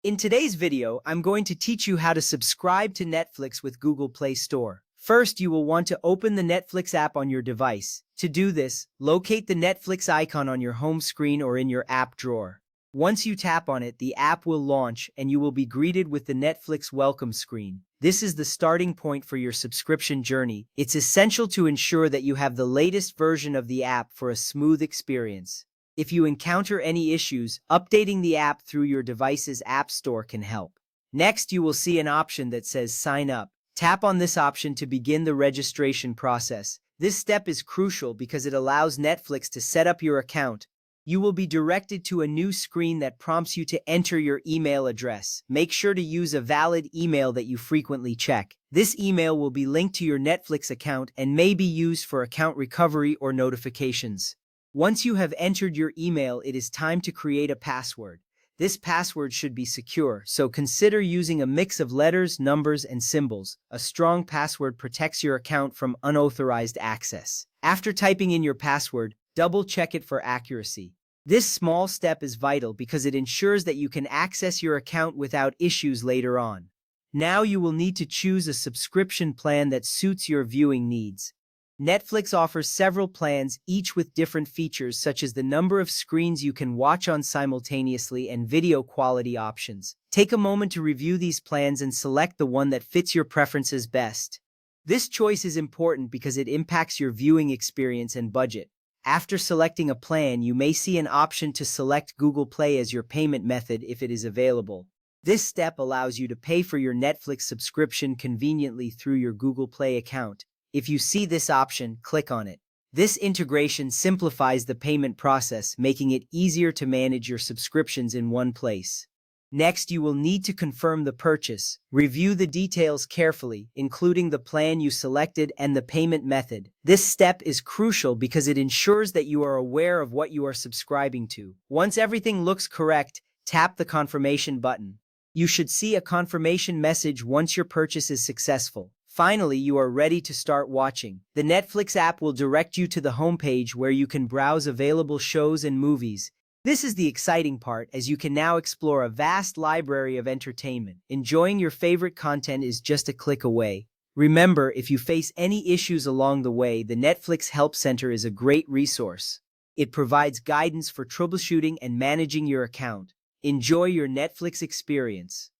In today's video, I'm going to teach you how to subscribe to Netflix with Google Play Store. First, you will want to open the Netflix app on your device. To do this, locate the Netflix icon on your home screen or in your app drawer. Once you tap on it, the app will launch and you will be greeted with the Netflix welcome screen. This is the starting point for your subscription journey. It's essential to ensure that you have the latest version of the app for a smooth experience. If you encounter any issues, updating the app through your device's app store can help. Next, you will see an option that says Sign Up. Tap on this option to begin the registration process. This step is crucial because it allows Netflix to set up your account. You will be directed to a new screen that prompts you to enter your email address. Make sure to use a valid email that you frequently check. This email will be linked to your Netflix account and may be used for account recovery or notifications. Once you have entered your email, it is time to create a password. This password should be secure, so consider using a mix of letters, numbers, and symbols. A strong password protects your account from unauthorized access. After typing in your password, double-check it for accuracy. This small step is vital because it ensures that you can access your account without issues later on. Now you will need to choose a subscription plan that suits your viewing needs. Netflix offers several plans, each with different features such as the number of screens you can watch on simultaneously and video quality options. Take a moment to review these plans and select the one that fits your preferences best. This choice is important because it impacts your viewing experience and budget. After selecting a plan, you may see an option to select Google Play as your payment method if it is available. This step allows you to pay for your Netflix subscription conveniently through your Google Play account. If you see this option, click on it. This integration simplifies the payment process, making it easier to manage your subscriptions in one place. Next, you will need to confirm the purchase. Review the details carefully, including the plan you selected and the payment method. This step is crucial because it ensures that you are aware of what you are subscribing to. Once everything looks correct, tap the confirmation button. You should see a confirmation message once your purchase is successful. Finally, you are ready to start watching. The Netflix app will direct you to the homepage where you can browse available shows and movies. This is the exciting part, as you can now explore a vast library of entertainment. Enjoying your favorite content is just a click away. Remember, if you face any issues along the way, the Netflix Help Center is a great resource. It provides guidance for troubleshooting and managing your account. Enjoy your Netflix experience.